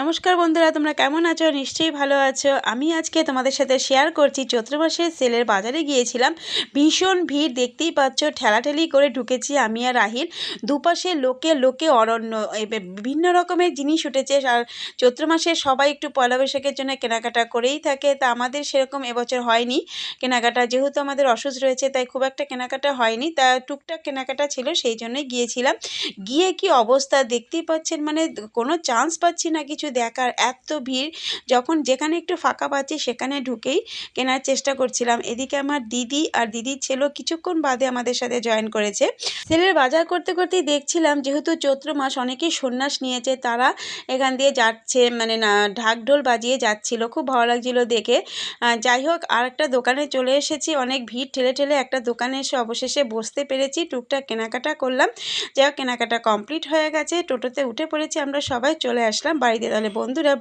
নমস্কার বন্ধুরা, তোমরা কেমন আছো? নিশ্চয়ই ভালো আছো। আমি আজকে তোমাদের সাথে শেয়ার করছি চৈত্র মাসের সেলের বাজারে গিয়েছিলাম। ভীষণ ভিড়, দেখতেই পাচ্ছ। ঠেলাঠেলি করে ঢুকেছি আমি আর রাহিল। দুপাশে লোকে লোকে অরণ্য। বিভিন্ন রকমের জিনিস উঠেছে। আর চৈত্র মাসে সবাই একটু পয়লা বৈশাখের জন্য কেনাকাটা করেই থাকে। তা আমাদের সেরকম এবছর হয়নি কেনাকাটা, যেহেতু আমাদের অসুখ রয়েছে তাই খুব একটা কেনাকাটা হয়নি। তা টুকটাক কেনাকাটা ছিল, সেই জন্যই গিয়েছিলাম। গিয়ে কি অবস্থা দেখতেই পাচ্ছেন, মানে কোনো চান্স পাচ্ছি না কিছু দেখার, এত ভিড়। যখন যেখানে একটু ফাঁকা পাচ্ছি সেখানে ঢুকেই কেনার চেষ্টা করছিলাম। এদিকে আমার দিদি আর দিদির ছেলেও কিছুক্ষণ বাদে আমাদের সাথে জয়েন করেছে। সেলের বাজার করতে করতেই দেখছিলাম, যেহেতু চৈত্র মাস, অনেকেই সন্ন্যাস নিয়েছে, তারা এখান দিয়ে যাচ্ছে, মানে না ঢাক ঢোল বাজিয়ে যাচ্ছিল, খুব ভালো লাগছিল দেখে। যাই হোক, আর একটা দোকানে চলে এসেছি। অনেক ভিড় ঠেলে ঠেলে একটা দোকানে এসে অবশেষে বসতে পেরেছি। টুকটাক কেনাকাটা করলাম। যাই হোক, কেনাকাটা কমপ্লিট হয়ে গেছে। টোটোতে উঠে পড়েছি, আমরা সবাই চলে আসলাম বাড়িতে। তাহলে বন্ধুরা,